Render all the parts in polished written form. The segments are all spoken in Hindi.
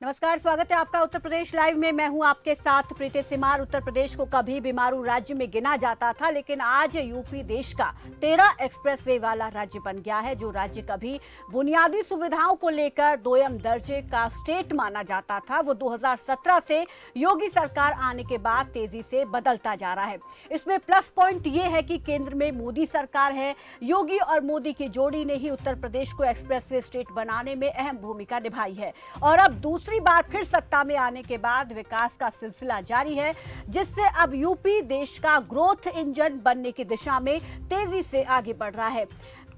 नमस्कार, स्वागत है आपका उत्तर प्रदेश लाइव में। मैं हूं आपके साथ प्रीति सिमार। उत्तर प्रदेश को कभी बीमारू राज्य में गिना जाता था, लेकिन आज यूपी देश का 13 एक्सप्रेसवे वाला राज्य बन गया है। जो राज्य कभी बुनियादी सुविधाओं को लेकर दोयम दर्जे का स्टेट माना जाता था, वो 2017 से योगी सरकार आने के बाद तेजी से बदलता जा रहा है। इसमें प्लस पॉइंट ये है कि केंद्र में मोदी सरकार है। योगी और मोदी की जोड़ी ने ही उत्तर प्रदेश को एक्सप्रेसवे स्टेट बनाने में अहम भूमिका निभाई है और अब दूसरी बार फिर सत्ता में आने के बाद विकास का सिलसिला जारी है, जिससे अब यूपी देश का ग्रोथ इंजन बनने की दिशा में तेजी से आगे बढ़ रहा है।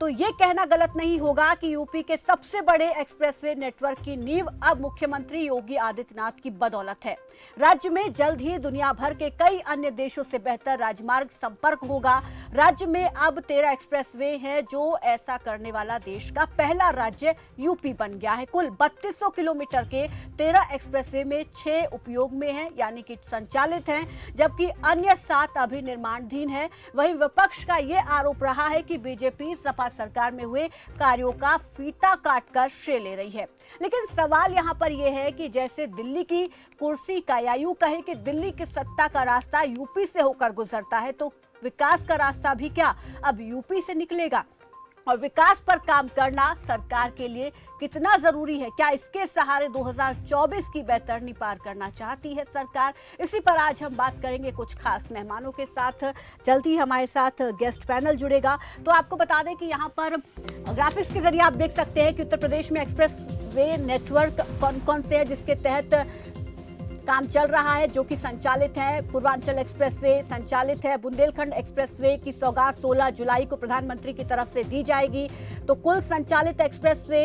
तो ये कहना गलत नहीं होगा कि यूपी के सबसे बड़े एक्सप्रेसवे नेटवर्क की नींव अब मुख्यमंत्री योगी आदित्यनाथ की बदौलत है। राज्य में जल्द ही दुनिया भर के कई अन्य देशों से बेहतर राजमार्ग संपर्क होगा। राज्य में अब 13 एक्सप्रेसवे हैं, जो ऐसा करने वाला देश का पहला राज्य यूपी बन गया है। कुल 3200 किलोमीटर के 13 एक्सप्रेसवे में 6 उपयोग में हैं, यानी कि संचालित हैं, जबकि अन्य 7 अभी निर्माणाधीन हैं। वहीं विपक्ष का ये आरोप रहा है कि बीजेपी सपा सरकार में हुए कार्यों का फीता काटकर श्रेय ले रही है। लेकिन सवाल यहां पर यह है कि जैसे दिल्ली की कुर्सी का, या यूं कहे कि दिल्ली की सत्ता का रास्ता यूपी से होकर गुजरता है, तो विकास का रास्ता भी क्या अब यूपी से निकलेगा? और विकास पर काम करना सरकार के लिए कितना जरूरी है? क्या इसके सहारे 2024 की बैतरनी पार करना चाहती है सरकार? इसी पर आज हम बात करेंगे कुछ खास मेहमानों के साथ। जल्द ही हमारे साथ गेस्ट पैनल जुड़ेगा। तो आपको बता दें कि यहाँ पर ग्राफिक्स के जरिए आप देख सकते हैं कि उत्तर प्रदेश में एक्सप्रेस वे नेटवर्क कौन कौन से है जिसके तहत काम चल रहा है, जो कि संचालित है। पूर्वांचल एक्सप्रेसवे संचालित है। बुंदेलखंड एक्सप्रेसवे की सौगात 16 जुलाई को प्रधानमंत्री की तरफ से दी जाएगी। तो कुल संचालित एक्सप्रेसवे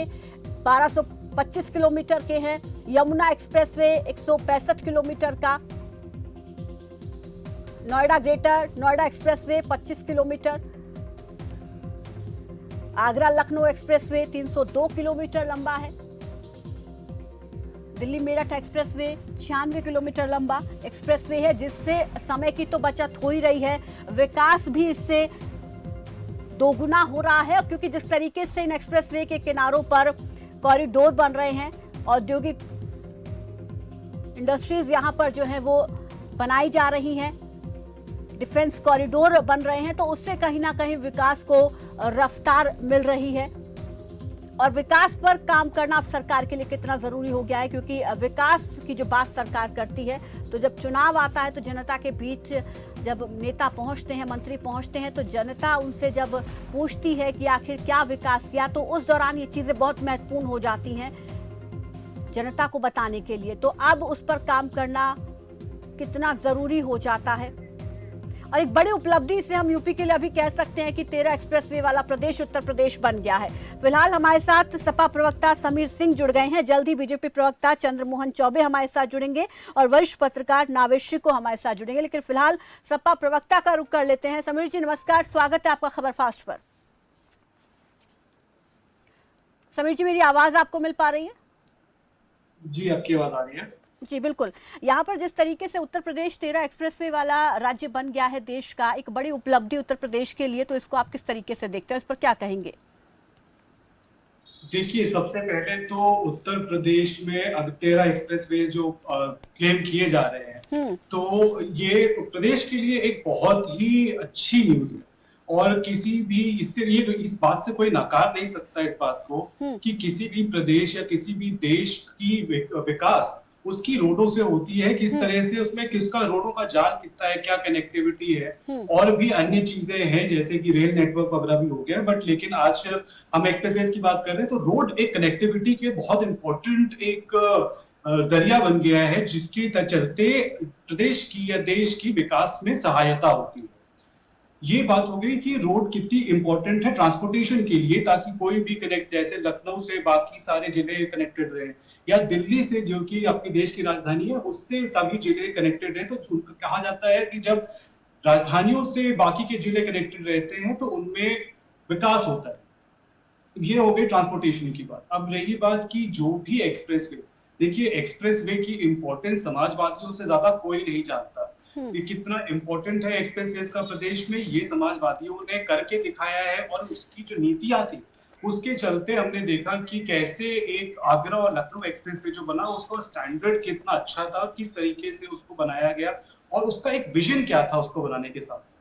1225 किलोमीटर के हैं। यमुना एक्सप्रेसवे 165 किलोमीटर का। Noida greater Noida expressway 25 kilometre. Agra Lucknow expressway 302 kilometre लंबा है। दिल्ली मेरठ एक्सप्रेसवे 96 किलोमीटर लंबा एक्सप्रेसवे है, जिससे समय की तो बचत हो ही रही है, विकास भी इससे दोगुना हो रहा है। क्योंकि जिस तरीके से इन एक्सप्रेसवे के किनारों पर कॉरिडोर बन रहे हैं, औद्योगिक इंडस्ट्रीज यहां पर जो है वो बनाई जा रही हैं, डिफेंस कॉरिडोर बन रहे हैं, तो उससे कहीं ना कहीं विकास को रफ्तार मिल रही है। और विकास पर काम करना अब सरकार के लिए कितना जरूरी हो गया है, क्योंकि विकास की जो बात सरकार करती है, तो जब चुनाव आता है तो जनता के बीच जब नेता पहुंचते हैं, मंत्री पहुंचते हैं, तो जनता उनसे जब पूछती है कि आखिर क्या विकास किया, तो उस दौरान ये चीजें बहुत महत्वपूर्ण हो जाती हैं जनता को बताने के लिए। तो अब उस पर काम करना कितना जरूरी हो जाता है। और एक बड़ी उपलब्धि से हम यूपी के लिए अभी कह सकते हैं कि 13 एक्सप्रेसवे वाला प्रदेश उत्तर प्रदेश बन गया है। फिलहाल हमारे साथ सपा प्रवक्ता समीर सिंह जुड़ गए हैं। जल्द ही बीजेपी प्रवक्ता चंद्रमोहन चौबे हमारे साथ जुड़ेंगे और वरिष्ठ पत्रकार नावेद शिको हमारे साथ जुड़ेंगे। लेकिन फिलहाल सपा प्रवक्ता का रुख कर लेते हैं। समीर जी नमस्कार, स्वागत है आपका खबर फास्ट पर। समीर जी, मेरी आवाज आपको मिल पा रही है? जी, आपकी आवाज आ रही है। जी बिल्कुल। यहाँ पर जिस तरीके से उत्तर प्रदेश 13 एक्सप्रेसवे वाला राज्य बन गया है देश का, एक बड़ी उपलब्धि उत्तर प्रदेश के लिए, तो इसको आप किस तरीके से देखते हैं, इस पर क्या कहेंगे? देखिए, सबसे पहले तो उत्तर प्रदेश में अब 13 एक्सप्रेसवे जो क्लेम किए जा रहे हैं, तो ये प्रदेश के लिए एक बहुत ही अच्छी न्यूज है। और किसी भी इस बात से कोई नकार नहीं सकता इस बात को कि किसी भी प्रदेश या किसी भी देश की विकास उसकी रोडों से होती है, किस तरह से उसमें किसका रोडों का जाल कितना है, क्या कनेक्टिविटी है, और भी अन्य चीजें हैं जैसे कि रेल नेटवर्क वगैरह भी हो गया। बट लेकिन आज हम एक्सप्रेसवेज की बात कर रहे हैं, तो रोड एक कनेक्टिविटी के बहुत इंपॉर्टेंट एक जरिया बन गया है, जिसके चलते प्रदेश की या देश की विकास में सहायता होती है। ये बात हो गई कि रोड कितनी इंपॉर्टेंट है ट्रांसपोर्टेशन के लिए, ताकि कोई भी कनेक्ट, जैसे लखनऊ से बाकी सारे जिले कनेक्टेड रहे, या दिल्ली से जो कि आपकी देश की राजधानी है उससे सभी जिले कनेक्टेड रहे। तो कहा जाता है कि जब राजधानियों से बाकी के जिले कनेक्टेड रहते हैं तो उनमें विकास होता है। ये हो गई ट्रांसपोर्टेशन की बात। अब रही बात की जो भी एक्सप्रेसवे, देखिए एक्सप्रेसवे की इंपॉर्टेंस समाजवादियों से ज्यादा कोई नहीं जानता। ये कितना इंपॉर्टेंट है एक्सप्रेसवेज का प्रदेश में, ये समाजवादियों ने करके दिखाया है। और उसकी जो नीतियां थी उसके चलते हमने देखा कि कैसे एक आगरा और लखनऊ एक्सप्रेस वे जो बना उसका स्टैंडर्ड कितना अच्छा था, किस तरीके से उसको बनाया गया और उसका एक विजन क्या था उसको बनाने के साथ।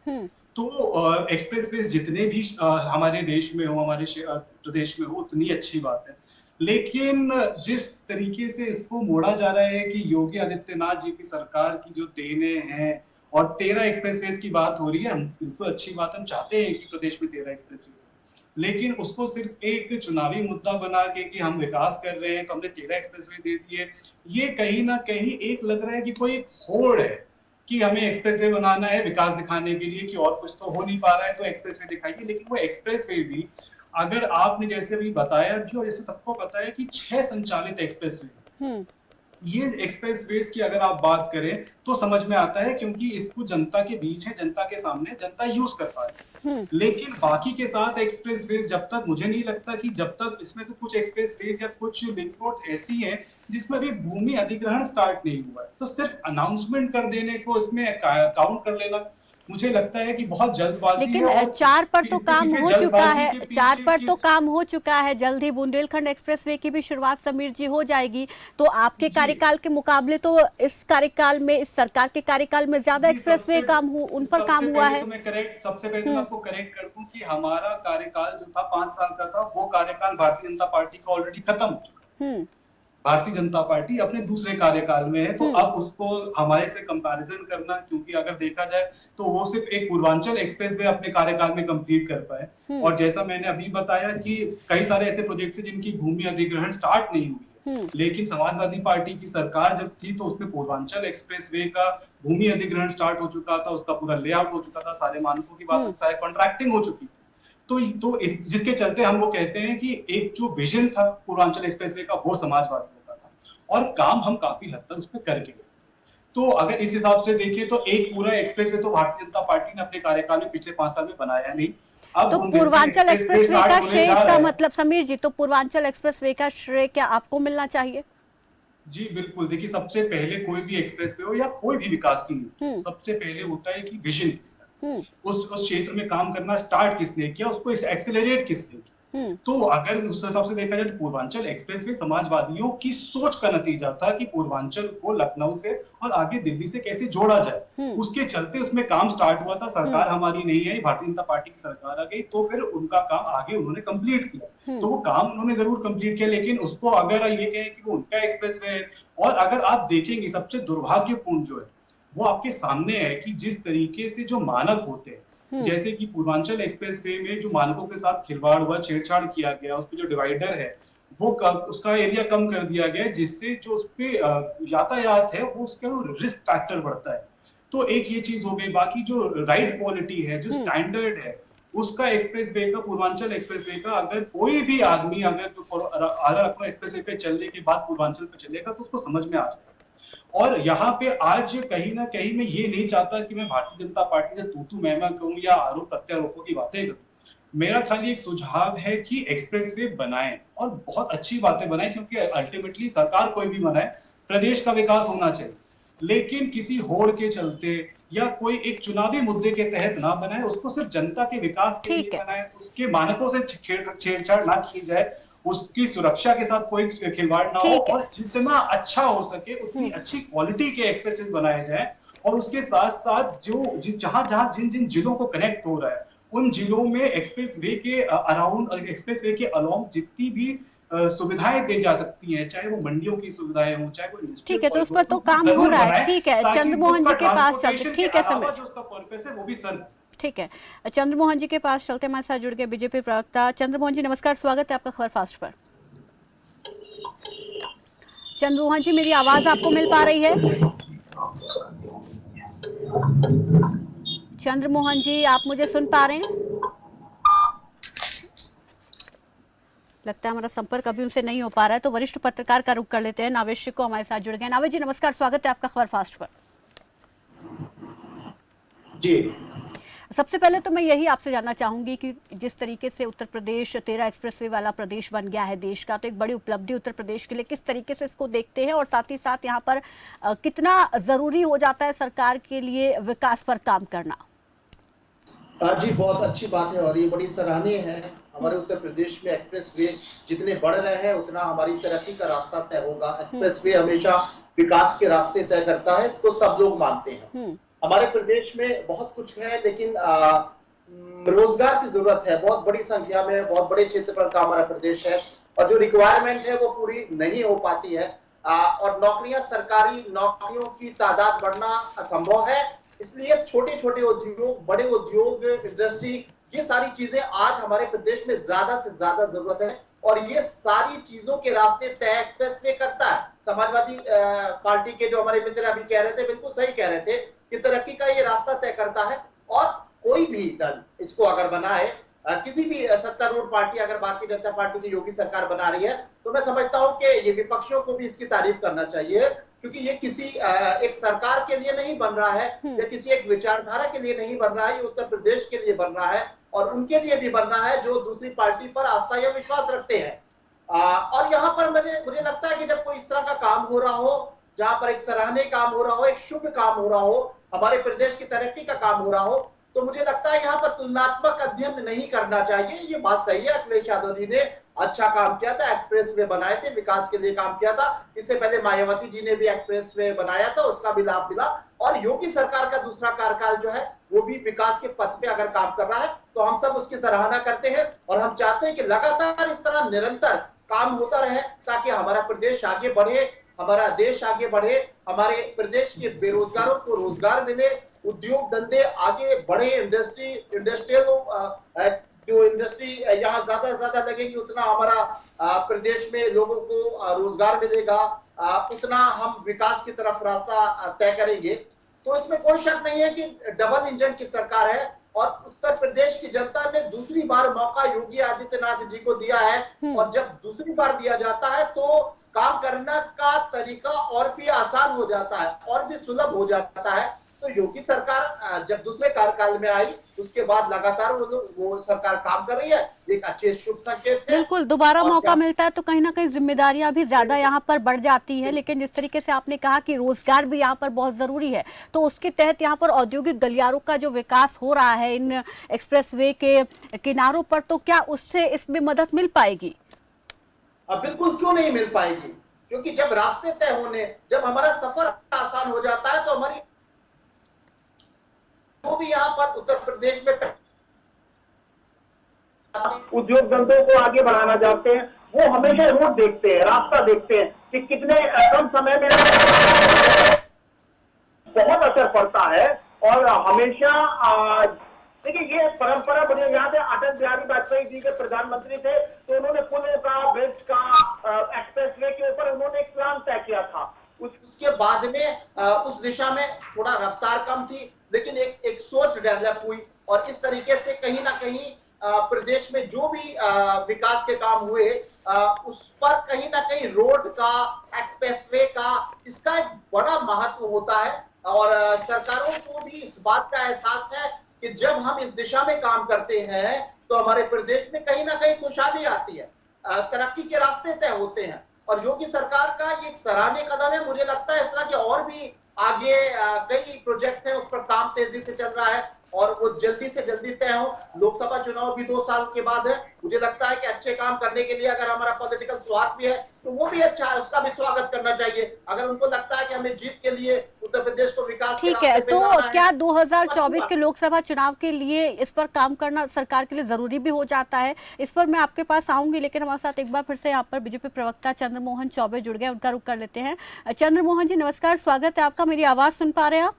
तो एक्सप्रेसवेज जितने भी हमारे देश में हो, हमारे प्रदेश में हो, उतनी अच्छी बात है। लेकिन जिस तरीके से इसको मोड़ा जा रहा है कि योगी आदित्यनाथ जी की सरकार की जो देने हैं और 13 एक्सप्रेसवेज की बात हो रही है, हम बिल्कुल अच्छी बात, हम चाहते हैं कि प्रदेश में 13 एक्सप्रेसवेज, लेकिन उसको सिर्फ एक चुनावी मुद्दा बना के कि हम विकास कर रहे हैं तो हमने 13 एक्सप्रेसवे दे दिए, ये कहीं ना कहीं एक लग रहा है कि कोई एक होड़ है कि हमें एक्सप्रेसवे बनाना है विकास दिखाने के लिए कि और कुछ तो हो नहीं पा रहा है तो एक्सप्रेसवे दिखाइए। लेकिन वो एक्सप्रेसवे भी, अगर आपने जैसे अभी बताया भी और जैसे सबको पता है कि 6 संचालित एक्सप्रेसवे, ये एक्सप्रेसवेज की अगर आप बात करें तो समझ में आता है क्योंकि इसको जनता के बीच है, जनता के सामने, जनता यूज कर पाए। लेकिन बाकी के साथ एक्सप्रेसवेज जब तक, मुझे नहीं लगता कि जब तक इसमें से कुछ एक्सप्रेसवेज या कुछ लिंक रोड ऐसी हैं जिसमें अभी भूमि अधिग्रहण स्टार्ट नहीं हुआ है, तो सिर्फ अनाउंसमेंट कर देने को इसमें काउंट कर लेना मुझे लगता है कि बहुत जल्दबाजी है। लेकिन और 4 पर तो इसके काम पीछे हो चुका जल्दबाजी है, के 4 पीछे पर तो किस काम हो चुका है, जल्द ही बुंदेलखंड एक्सप्रेसवे की भी शुरुआत समीर जी हो जाएगी। तो आपके जी कार्यकाल के मुकाबले तो इस कार्यकाल में, इस सरकार के कार्यकाल में ज्यादा जी एक्सप्रेसवे काम उन पर काम हुआ है। सबसे पहले तो मैं आपको करेक्ट कर दूं कि हमारा कार्यकाल जो था 5 साल का था, वो कार्यकाल भारतीय जनता पार्टी का ऑलरेडी खत्म हो चुका। भारतीय जनता पार्टी अपने दूसरे कार्यकाल में है, तो अब उसको हमारे से कंपैरिजन करना, क्योंकि अगर देखा जाए तो वो सिर्फ एक पूर्वांचल एक्सप्रेस वे अपने कार्यकाल में कंप्लीट कर पाए। और जैसा मैंने अभी बताया कि कई सारे ऐसे प्रोजेक्ट है जिनकी भूमि अधिग्रहण स्टार्ट नहीं हुई है, लेकिन समाजवादी पार्टी की सरकार जब थी तो उसमें पूर्वांचल एक्सप्रेस वे का भूमि अधिग्रहण स्टार्ट हो चुका था, उसका पूरा लेआउट हो चुका था, सारे मानकों की बात, सारे कॉन्ट्रैक्टिंग हो चुकी थी। तो इस जिसके चलते हम वो कहते हैं कि एक जो विजन था पूर्वांचल एक्सप्रेसवे का वो समाजवादियों का था और काम हम काफी हद तक उस पर करके गए। तो अगर इस हिसाब से देखिए तो एक पूरा एक्सप्रेसवे तो भारतीय जनता पार्टी ने अपने कार्यकाल में पिछले 5 साल में बनाया नहीं। अब तो बुंदेलखंड पूर्वांचल एक्सप्रेसवे एक्सप्रेसवे का स्टार्ट होने श्रेय, जा इसका रहा है। मतलब समीर जी, तो पूर्वांचल एक्सप्रेसवे का श्रेय क्या आपको मिलना चाहिए? जी बिल्कुल, देखिए सबसे पहले कोई भी एक्सप्रेसवे हो या कोई भी विकास की नीति, सबसे पहले होता है कि विजन किसका, उस क्षेत्र में काम करना स्टार्ट किसने किया, उसको एक्सेलरेट किसने किया। तो अगर उस हिसाब से देखा जाए तो पूर्वांचल एक्सप्रेसवे समाजवादियों की सोच का नतीजा था कि पूर्वांचल को लखनऊ से और आगे दिल्ली से कैसे जोड़ा जाए। उसके चलते उसमें काम स्टार्ट हुआ था, सरकार हमारी नहीं आई, भारतीय जनता पार्टी की सरकार आ गई, तो फिर उनका काम आगे उन्होंने कंप्लीट किया। तो वो काम उन्होंने जरूर कंप्लीट किया, लेकिन उसको अगर ये कहें कि वो उनका एक्सप्रेसवे है, और अगर आप देखेंगे सबसे दुर्भाग्यपूर्ण जो है वो आपके सामने है कि जिस तरीके से जो मानक होते हैं, जैसे कि पूर्वांचल एक्सप्रेसवे में जो मानकों के साथ खिलवाड़ हुआ, छेड़छाड़ किया गया, उसपे जो डिवाइडर है वो उसका एरिया कम कर दिया गया, जिससे जो उसपे यातायात है वो उसका रिस्क फैक्टर बढ़ता है। तो एक ये चीज हो गई। बाकी जो राइड क्वालिटी है, जो स्टैंडर्ड है उसका एक्सप्रेसवे का, पूर्वांचल एक्सप्रेसवे का, अगर कोई भी आदमी अगर जो लखनऊ एक्सप्रेसवे पे चलने के बाद पूर्वांचल पे चलेगा तो उसको समझ में आ जाएगा। और यहाँ पे आज कहीं ना कहीं मैं ये नहीं चाहता कि मैं भारतीय जनता पार्टी से तू मैं कहूं या आरोप प्रत्यारोपों की बातें करूं। मेरा खाली एक सुझाव है कि एक्सप्रेसवे बनाएं और बहुत अच्छी बातें बनाएं, क्योंकि अल्टीमेटली सरकार कोई भी बनाए, प्रदेश का विकास होना चाहिए, लेकिन किसी होड़ के चलते या कोई एक चुनावी मुद्दे के तहत ना बनाए, उसको सिर्फ जनता के विकास के लिए बनाए, उसके मानकों से छेड़छाड़ ना की जाए, उसकी सुरक्षा के साथ कोई खिलवाड़ ना हो, और जितना अच्छा हो सके उतनी अच्छी क्वालिटी के एक्सप्रेसवे बनाए जाए। और उसके साथ साथ जो जहां जहां जिन जिन जिलों को कनेक्ट हो रहा है उन जिलों में एक्सप्रेसवे के अराउंड, एक्सप्रेसवे के अलोंग जितनी भी सुविधाएं दी जा सकती हैं, चाहे वो मंडियों की सुविधाएं हो, चाहे वो ठीक है, तो उस पर तो काम हो रहा है। ठीक है, चंद्रमोहन जी के पास चलते, ठीक है समीर, जो उसका पर्पस है वो भी सर। ठीक है, चंद्रमोहन जी के पास चलते, हमारे साथ जुड़ गए बीजेपी प्रवक्ता चंद्रमोहन जी। नमस्कार, स्वागत है आपका खबर फास्ट पर। चंद्रमोहन जी, मेरी आवाज आपको मिल पा रही है? चंद्रमोहन जी, आप मुझे सुन पा रहे हैं? लगता है हमारा संपर्क अभी उनसे नहीं हो पा रहा है, तो वरिष्ठ पत्रकार का रुख कर लेते हैं। नावेश को हमारे साथ जुड़ गए। नावेश जी नमस्कार, स्वागत है आपका खबर फास्ट पर। जी, सबसे पहले तो मैं यही आपसे जानना चाहूंगी कि जिस तरीके से उत्तर प्रदेश 13 एक्सप्रेसवे वाला प्रदेश बन गया है देश का, तो एक बड़ी उपलब्धि उत्तर प्रदेश के लिए, किस तरीके से इसको देखते हैं, और साथ ही साथ यहाँ पर कितना जरूरी हो जाता है सरकार के लिए विकास पर काम करना? हाँ जी, बहुत अच्छी बात है और ये बड़ी सराहनीय है। हमारे उत्तर प्रदेश में एक्सप्रेसवे जितने बढ़ रहे हैं उतना हमारी तरक्की का रास्ता तय होगा। एक्सप्रेसवे हमेशा विकास के रास्ते तय करता है, इसको सब लोग मानते हैं। हमारे प्रदेश में बहुत कुछ है, लेकिन रोजगार की जरूरत है। बहुत बड़ी संख्या में बहुत बड़े क्षेत्रफल का हमारा प्रदेश है और जो रिक्वायरमेंट है वो पूरी नहीं हो पाती है। और नौकरियां, सरकारी नौकरियों की तादाद बढ़ना असंभव है। इसलिए छोटे छोटे उद्योग, बड़े उद्योग, इंडस्ट्री, ये सारी चीजें आज हमारे प्रदेश में ज्यादा से ज्यादा जरूरत है और ये सारी चीजों के रास्ते तय एक्सप्रेसवे करता है। समाजवादी पार्टी के जो हमारे मित्र अभी कह रहे थे, बिल्कुल सही कह रहे थे कि तरक्की का ये रास्ता तय करता है। और कोई भी दल इसको अगर बनाए, किसी भी सत्तारूढ़ पार्टी अगर भारतीय जनता पार्टी की योगी सरकार बना रही है, तो मैं समझता हूं कि ये विपक्षियों को भी इसकी तारीफ करना चाहिए, क्योंकि ये किसी एक सरकार के लिए नहीं बन रहा है या किसी एक विचारधारा के लिए नहीं बन रहा है, ये उत्तर प्रदेश के लिए बन रहा है और उनके लिए भी बन रहा है जो दूसरी पार्टी पर आस्था या विश्वास रखते हैं। और यहाँ पर मुझे लगता है कि जब कोई इस तरह का काम हो रहा हो, जहां पर एक सराहनीय काम हो रहा हो, एक शुभ काम हो रहा हो, हमारे प्रदेश की तरक्की का काम हो रहा हो, तो मुझे लगता है यहाँ पर तुलनात्मक अध्ययन नहीं करना चाहिए। ये बात सही है, अखिलेश यादव जी ने अच्छा काम किया था, एक्सप्रेसवे बनाए थे, विकास के लिए काम किया था। इससे पहले मायावती जी ने भी एक्सप्रेसवे बनाया था, उसका भी लाभ मिला। और योगी सरकार का दूसरा कार्यकाल जो है वो भी विकास के पथ पे अगर काम कर रहा है, तो हम सब उसकी सराहना करते हैं और हम चाहते हैं कि लगातार इस तरह निरंतर काम होता रहे, ताकि हमारा प्रदेश आगे बढ़े, हमारा देश आगे बढ़े, हमारे प्रदेश के बेरोजगारों को रोजगार मिले, उद्योग धंधे आगे बढ़े, इंडस्ट्रियल जो इंडस्ट्री यहाँ ज्यादा से ज्यादा लगेगी, उतना हमारा प्रदेश में लोगों को रोजगार मिलेगा, उतना हम विकास की तरफ रास्ता तय करेंगे। तो इसमें कोई शक नहीं है कि डबल इंजन की सरकार है और उत्तर प्रदेश की जनता ने दूसरी बार मौका योगी आदित्यनाथ जी को दिया है और जब दूसरी बार दिया जाता है तो काम करने का तरीका और भी आसान हो जाता है और भी सुलभ हो जाता है। तो योगी सरकार जब दूसरे कार्यकाल में आई, उसके बाद लगातार वो सरकार काम कर रही है, एक अच्छे शुभ संकेत है। बिल्कुल, दोबारा मौका मिलता है तो कहीं ना कहीं जिम्मेदारियां भी ज्यादा यहाँ पर बढ़ जाती है। लेकिन जिस तरीके से आपने कहा कि रोजगार भी यहाँ पर बहुत जरूरी है, तो उसके तहत यहाँ पर औद्योगिक गलियारों का जो विकास हो रहा है इन एक्सप्रेसवे के किनारों पर, तो क्या उससे इसमें मदद मिल पाएगी? बिल्कुल, क्यों नहीं मिल पाएगी, क्योंकि जब रास्ते तय होने, जब हमारा सफर आसान हो जाता है, तो हमारी जो भी यहाँ पर उत्तर प्रदेश में उद्योग धंधों को आगे बढ़ाना चाहते हैं, वो हमेशा रूट देखते हैं, रास्ता देखते हैं कि कितने कम समय में बहुत असर पड़ता है। और हमेशा देखिए, ये परंपरा मुझे याद है, अटल बिहारी वाजपेयी जी के प्रधानमंत्री थे, तो उन्होंने पुलों का, ब्रिज का, एक्सप्रेसवे के ऊपर उन्होंने एक प्लान तय किया था। उसके बाद में उस दिशा में थोड़ा रफ्तार कम थी, लेकिन एक सोच डेवलप हुई और इस तरीके से कहीं ना कहीं प्रदेश में जो भी विकास के काम हुए, उस पर कहीं ना कहीं रोड का, एक्सप्रेसवे का, इसका एक बड़ा महत्व होता है। और सरकारों को भी इस बात का एहसास है कि जब हम इस दिशा में काम करते हैं तो हमारे प्रदेश में कहीं ना कहीं खुशहाली आती है, तरक्की के रास्ते तय होते हैं। और योगी सरकार का ये एक सराहनीय कदम है। मुझे लगता है इस तरह के और भी आगे कई प्रोजेक्ट्स हैं, उस पर काम तेजी से चल रहा है और वो जल्दी से जल्दी तय हो। लोकसभा चुनाव भी 2 साल के बाद है। मुझे लगता है कि अच्छे काम करने के लिए अगर हमारा पॉलिटिकल स्वार्थ भी है तो वो भी अच्छा है, उसका भी स्वागत करना चाहिए। अगर उनको लगता है कि हमें जीत के लिए उत्तर प्रदेश को विकास ठीक है, तो क्या 2024 के लोकसभा चुनाव के लिए इस पर काम करना सरकार के लिए जरूरी भी हो जाता है? इस पर मैं आपके पास आऊंगी, लेकिन हमारे साथ एक बार फिर से यहाँ पर बीजेपी प्रवक्ता चंद्रमोहन चौबे जुड़ गए, उनका रुख कर लेते हैं। चंद्रमोहन जी नमस्कार, स्वागत है आपका। मेरी आवाज सुन पा रहे हैं आप?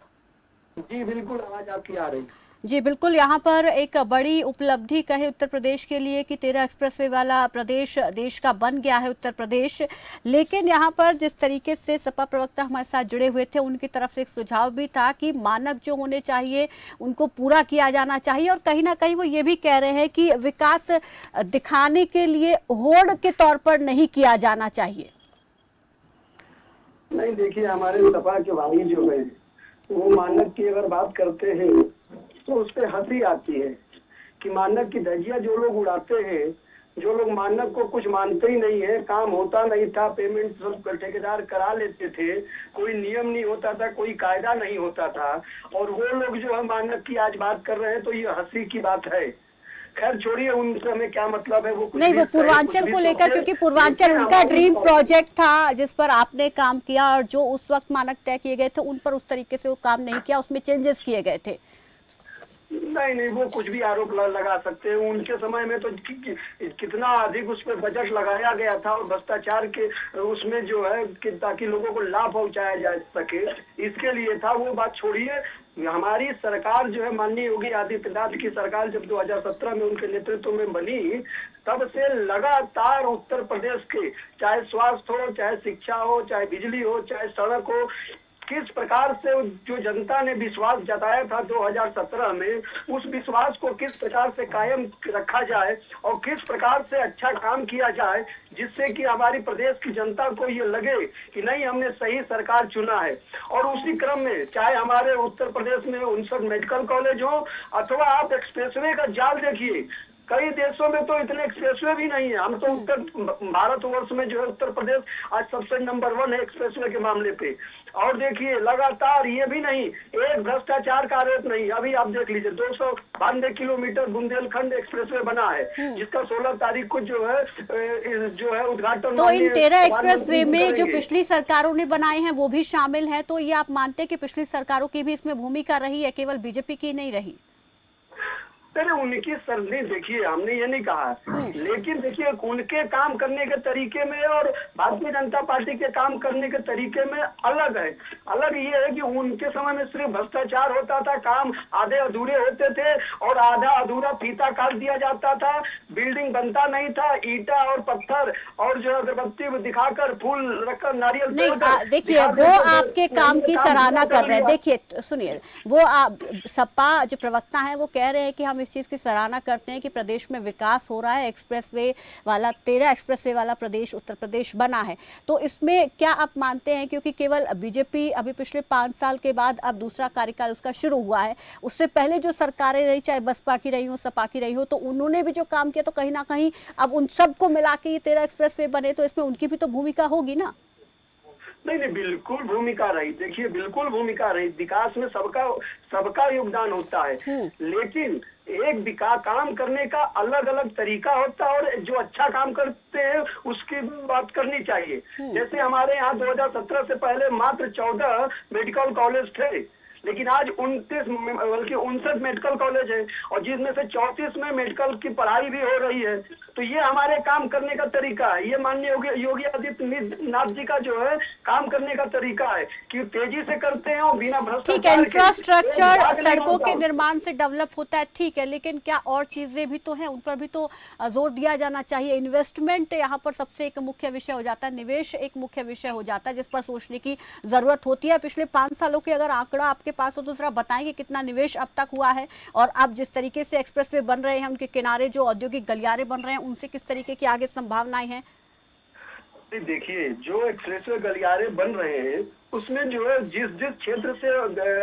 जी बिल्कुल, आवाज आपकी आ रही। जी बिल्कुल, यहाँ पर एक बड़ी उपलब्धि कहे उत्तर प्रदेश के लिए कि 13 एक्सप्रेसवे वाला प्रदेश देश का बन गया है उत्तर प्रदेश। लेकिन यहाँ पर जिस तरीके से सपा प्रवक्ता हमारे साथ जुड़े हुए थे, उनकी तरफ से एक सुझाव भी था कि मानक जो होने चाहिए उनको पूरा किया जाना चाहिए और कहीं ना कहीं वो ये भी कह रहे हैं कि विकास दिखाने के लिए होड़ के तौर पर नहीं किया जाना चाहिए। नहीं, देखिए, हमारे सपा के भाई जो है वो मानक की अगर बात करते हैं तो उस पर हंसी आती है कि मानक की धज्जियां जो लोग उड़ाते हैं जो लोग मानक को कुछ मानते ही नहीं है, काम होता नहीं था, पेमेंट सब ठेकेदार करा लेते थे, कोई नियम नहीं होता था, कोई कायदा नहीं होता था, और वो लोग जो है मानक की आज बात कर रहे हैं तो ये हंसी की बात है। खैर छोड़िए, उनसे हमें क्या मतलब है, वो कुछ नहीं, भी वो कहे, पूर्वांचल कुछ को भी लेकर, सोचे, क्योंकि पूर्वांचल लेकिन उनका हमारी ड्रीम प्रोजेक्ट था जिस पर आपने काम किया, और जो उस वक्त मानक तय किए गए थे उन पर उस तरीके से वो काम नहीं किया, उसमें चेंजेस किए गए थे। नहीं नहीं, वो कुछ भी आरोप लगा सकते हैं। उनके समय में तो कितना अधिक उस पर बजट लगाया गया था, और भ्रष्टाचार के उसमें जो है कि ताकि लोगों को लाभ पहुंचाया जा सके, इसके लिए था। वो बात छोड़िए, हमारी सरकार जो है माननीय योगी आदित्यनाथ की सरकार जब 2017 में उनके नेतृत्व में बनी, तब से लगातार उत्तर प्रदेश के, चाहे स्वास्थ्य हो, चाहे शिक्षा हो, चाहे बिजली हो, चाहे सड़क हो, किस प्रकार से जो जनता ने विश्वास जताया था 2017 में, उस विश्वास को किस प्रकार से कायम रखा जाए और किस प्रकार से अच्छा काम किया जाए, जिससे कि हमारी प्रदेश की जनता को ये लगे कि नहीं, हमने सही सरकार चुना है। और उसी क्रम में चाहे हमारे उत्तर प्रदेश में 59 मेडिकल कॉलेज हो, अथवा आप एक्सप्रेसवे का जाल देखिए, कई देशों में तो इतने एक्सप्रेसवे भी नहीं है। हम तो उत्तर भारतवर्ष में जो है उत्तर प्रदेश आज सबसे नंबर 1 है एक्सप्रेसवे के मामले पे। और देखिए लगातार ये भी नहीं, एक भ्रष्टाचार का आरोप नहीं। अभी आप देख लीजिए 292 किलोमीटर बुंदेलखंड एक्सप्रेसवे बना है, जिसका 16 तारीख को जो है उद्घाटन। तो इन 13 एक्सप्रेसवे में जो पिछली सरकारों ने बनाए हैं वो भी शामिल हैं, तो ये आप मानते हैं कि पिछली सरकारों की भी इसमें भूमिका रही है, केवल बीजेपी की नहीं रही? पहले उनकी सरनी देखिए, हमने ये नहीं कहा, लेकिन देखिए उनके काम करने के तरीके में और भारतीय जनता पार्टी के काम करने के तरीके में अलग है। अलग ये है कि उनके समय में सिर्फ भ्रष्टाचार होता था, काम आधे अधूरे होते थे और आधा अधूरा फीता काट दिया जाता था, बिल्डिंग बनता नहीं था, ईटा और पत्थर और जो अगरबत्ती दिखाकर, फूल रखकर, नारियल नहीं, देखिए वो आपके काम की सराहना कर रहे हैं। देखिए सुनिए, वो सपा जो प्रवक्ता है वो कह रहे हैं कि हम इस चीज की सराहना करते हैं कि प्रदेश में विकास हो रहा है, एक्सप्रेसवे वाला 13 एक्सप्रेसवे वाला प्रदेश उत्तर प्रदेश बना है। तो इसमें क्या आप मानते हैं, क्योंकि केवल बीजेपी अभी पिछले 5 साल के बाद अब दूसरा कार्यकाल उसका शुरू हुआ है, उससे पहले जो सरकारें रही, चाहे बसपा की रही हो, सपा की रही हो, तो उन्होंने भी जो काम किया, तो कहीं ना कहीं अब उन सबको मिला के ये 13 एक्सप्रेसवे बने, तो इसमें उनकी भी तो भूमिका होगी ना? नहीं नहीं, बिल्कुल भूमिका रही। देखिए बिल्कुल भूमिका रही, विकास में सबका योगदान होता है, लेकिन एक विकास काम करने का अलग अलग तरीका होता है, और जो अच्छा काम करते हैं उसकी बात करनी चाहिए। जैसे हमारे यहाँ 2017 से पहले मात्र 14 मेडिकल कॉलेज थे, लेकिन आज 29 बल्कि 59 मेडिकल कॉलेज है, और जिसमें से 34 में मेडिकल की पढ़ाई भी हो रही है। तो ये हमारे काम करने का तरीका है, ये माननीय योगी आदित्यनाथ जी का जो है काम करने का तरीका है कि तेजी से करते हैं और बिना भ्रष्टाचार। ठीक है, इंफ्रास्ट्रक्चर सड़कों के निर्माण से डेवलप होता है, ठीक है, लेकिन क्या और चीजें भी तो हैं, उन पर भी तो जोर दिया जाना चाहिए। इन्वेस्टमेंट यहाँ पर सबसे एक मुख्य विषय हो जाता है, निवेश एक मुख्य विषय हो जाता है जिस पर सोचने की जरूरत होती है। पिछले 5 सालों के अगर आंकड़ा आपके पास हो तो जरा बताएंगे कितना निवेश अब तक हुआ है, और अब जिस तरीके से एक्सप्रेसवे बन रहे हैं, उनके किनारे जो औद्योगिक गलियारे बन रहे हैं, उनसे किस तरीके की आगे संभावनाएं हैं? देखिए जो एक्सप्रेसवे गलियारे बन रहे हैं उसमें जो है जिस क्षेत्र से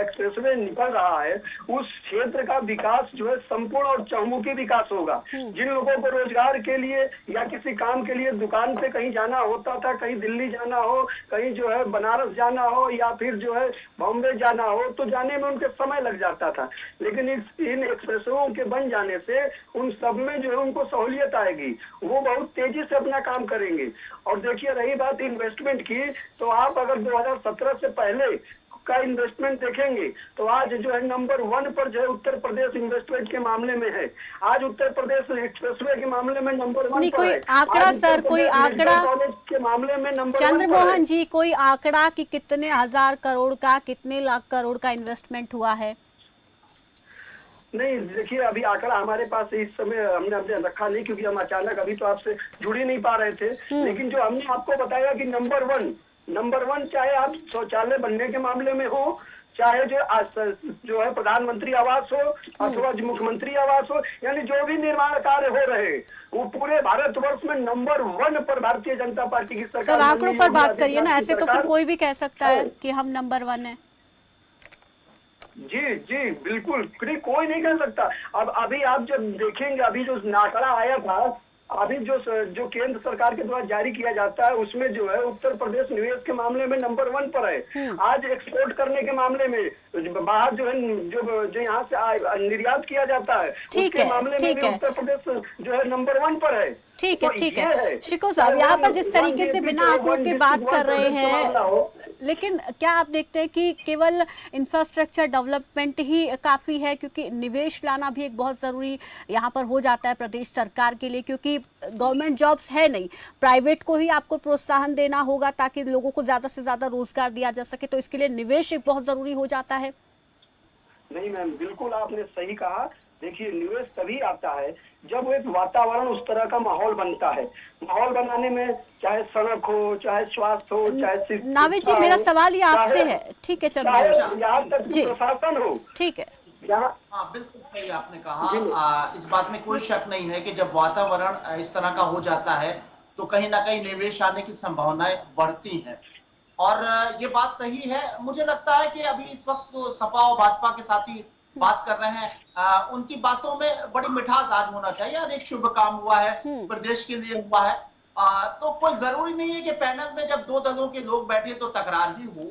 एक्सप्रेसवे निकल रहा है उस क्षेत्र का विकास जो है संपूर्ण और चहुमुखी विकास होगा। जिन लोगों को रोजगार के लिए या किसी काम के लिए दुकान पे कहीं जाना होता था, कहीं दिल्ली जाना हो, कहीं जो है बनारस जाना हो, या फिर जो है बॉम्बे जाना हो, तो जाने में उनके समय लग जाता था। लेकिन इन एक्सप्रेसवों के बन जाने से उन सब में जो है उनको सहूलियत आएगी, वो बहुत तेजी से अपना काम करेंगे। और देखिए रही बात इन्वेस्टमेंट की, तो आप अगर 2017 से पहले का इन्वेस्टमेंट देखेंगे तो आज जो है नंबर 1 पर जो है उत्तर प्रदेश इन्वेस्टमेंट के मामले में है। आज उत्तर प्रदेश एक्सप्रेसवे के मामले में नंबर 1 नहीं, पर कोई है। आंकड़ा सर, कोई आंकड़ा कॉलेज के मामले में नंबर 1 चंद्रमोहन जी, कोई आंकड़ा कि कितने हजार करोड़ का, कितने लाख करोड़ का इन्वेस्टमेंट हुआ है? नहीं देखिए, अभी आंकड़ा हमारे पास इस समय हमने रखा नहीं, क्योंकि हम अचानक अभी तो आपसे जुड़ ही नहीं पा रहे थे। लेकिन जो हमने आपको बताया कि नंबर 1 चाहे आप शौचालय बनने के मामले में हो, चाहे जो है प्रधानमंत्री आवास हो, अथवा मुख्यमंत्री आवास हो, यानी जो भी निर्माण कार्य हो रहे वो पूरे भारतवर्ष में नंबर 1 पर भारतीय जनता पार्टी की सरकार। आंकड़ों पर बात करिए ना, ऐसे तो फिर कोई भी कह सकता है कि हम नंबर 1 है। जी जी बिल्कुल, कोई नहीं कह सकता। अब अभी आप जब देखेंगे, अभी जो आंकड़ा आया था अभी जो केंद्र सरकार के द्वारा जारी किया जाता है उसमें जो है उत्तर प्रदेश निवेश के मामले में नंबर 1 पर है। आज एक्सपोर्ट करने के मामले में बाहर जो है जो यहाँ से निर्यात किया जाता है उसके मामले में भी उत्तर प्रदेश जो है नंबर 1 पर है। ठीक है, ठीक है शिको साहब, यहाँ पर जिस तरीके से बिना आंकड़ों के बात कर रहे हैं, लेकिन क्या आप देखते हैं कि केवल इंफ्रास्ट्रक्चर डेवलपमेंट ही काफी है? क्योंकि निवेश लाना भी एक बहुत जरूरी यहाँ पर हो जाता है प्रदेश सरकार के लिए, क्योंकि गवर्नमेंट जॉब्स है नहीं, प्राइवेट को ही आपको प्रोत्साहन देना होगा ताकि लोगों को ज्यादा से ज्यादा रोजगार दिया जा सके, तो इसके लिए निवेश एक बहुत जरूरी हो जाता है। नहीं मैम, बिल्कुल आपने सही कहा। देखिए, निवेश तभी आता है जब एक वातावरण उस तरह का माहौल बनता है। माहौल बनाने में चाहे सड़क हो, चाहे स्वास्थ्य हो, चाहे नाविद जी, मेरा सवाल ये आपसे है। ठीक है, चलो यहाँ तक प्रशासन हो। ठीक है, हाँ बिल्कुल सही आपने कहा। इस बात में कोई शक नहीं है कि जब वातावरण इस तरह का हो जाता है तो कहीं ना कहीं निवेश आने की संभावनाएं बढ़ती हैं, और ये बात सही है। मुझे लगता है कि अभी इस वक्त तो सपा और भाजपा के साथी बात कर रहे हैं, उनकी बातों में बड़ी मिठास आज होना चाहिए। आज एक शुभ काम हुआ है, प्रदेश के लिए हुआ है, तो कोई जरूरी नहीं है कि पैनल में जब दो दलों के लोग बैठे तो तकरार ही हो,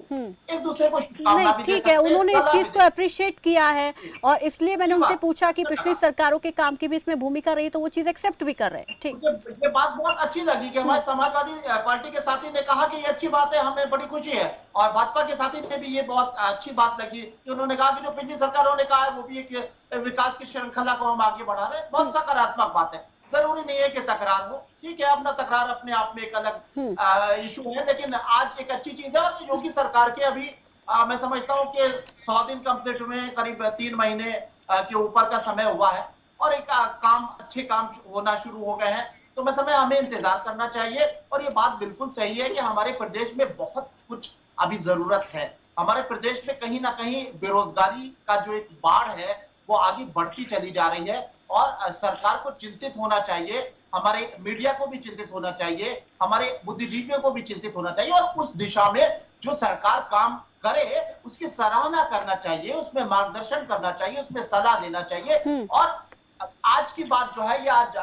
एक दूसरे को शुभकामना भी दे सकते हैं। उन्होंने इस चीज को अप्रिशिएट किया है और इसलिए मैंने उनसे पूछा कि पिछली सरकारों के काम की भी इसमें भूमिका रही, तो वो चीज एक्सेप्ट भी कर रहे हैं। ठीक, ये बात बहुत अच्छी लगी कि हमारे समाजवादी पार्टी के साथी ने कहा कि ये अच्छी बात है, हमें बड़ी खुशी है, और भाजपा के साथी ने भी ये बहुत अच्छी बात लगी कि उन्होंने कहा कि जो पिछली सरकारों ने कहा है वो भी एक विकास की श्रृंखला को हम आगे बढ़ा रहे हैं। बहुत सकारात्मक बात है। जरूरी नहीं है कि तकरार हो, ठीक है, अपना तकरार अपने आप में एक अलग इशू है, लेकिन आज एक अच्छी चीज है। और योगी सरकार के अभी मैं समझता हूँ कि 100 दिन कंप्लीट हुए, करीब 3 महीने के ऊपर का समय हुआ है, और एक अच्छे काम होना शुरू हो गए हैं। तो मैं समझ हमें इंतजार करना चाहिए। और ये बात बिल्कुल सही है कि हमारे प्रदेश में बहुत कुछ अभी जरूरत है। हमारे प्रदेश में कहीं ना कहीं बेरोजगारी का जो एक बाढ़ है वो आगे बढ़ती चली जा रही है, और सरकार को चिंतित होना चाहिए, हमारे मीडिया को भी चिंतित होना चाहिए, हमारे बुद्धिजीवियों को भी चिंतित होना चाहिए, और उस दिशा में जो सरकार काम करे उसकी सराहना करना चाहिए, उसमें मार्गदर्शन करना चाहिए, उसमें सलाह देना चाहिए। और आज की बात जो है ये आज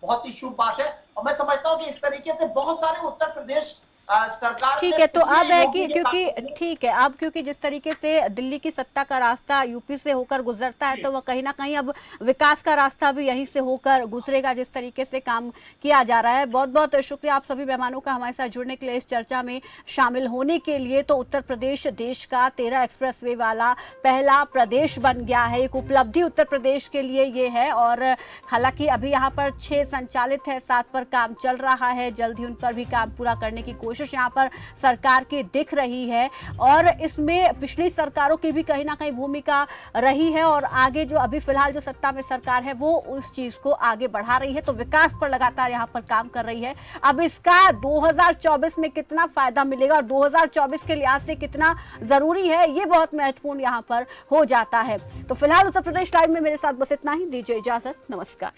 बहुत ही शुभ बात है, और मैं समझता हूँ कि इस तरीके से बहुत सारे उत्तर प्रदेश सरकार, ठीक है, तो अब है कि क्योंकि ठीक है, अब क्योंकि जिस तरीके से दिल्ली की सत्ता का रास्ता यूपी से होकर गुजरता है, तो वह कहीं ना कहीं अब विकास का रास्ता भी यहीं से होकर गुजरेगा, जिस तरीके से काम किया जा रहा है। बहुत बहुत शुक्रिया आप सभी मेहमानों का हमारे साथ जुड़ने के लिए, इस चर्चा में शामिल होने के लिए। तो उत्तर प्रदेश देश का 13 एक्सप्रेसवे वाला पहला प्रदेश बन गया है, एक उपलब्धि उत्तर प्रदेश के लिए ये है। और हालांकि अभी यहाँ पर 6 संचालित है, 7 पर काम चल रहा है, जल्द ही उन पर भी काम पूरा करने की कोशिश यहाँ पर सरकार की दिख रही है, और इसमें पिछली सरकारों की भी कहीं ना कहीं भूमिका रही है, और आगे जो अभी फिलहाल जो सत्ता में सरकार है वो उस चीज को आगे बढ़ा रही है, तो विकास पर लगातार यहाँ पर काम कर रही है। अब इसका 2024 में कितना फायदा मिलेगा और 2024 के लिहाज से कितना जरूरी है, ये बहुत महत्वपूर्ण यहाँ पर हो जाता है। तो फिलहाल उत्तर प्रदेश लाइव में मेरे साथ बस इतना ही, दीजिए इजाजत, नमस्कार।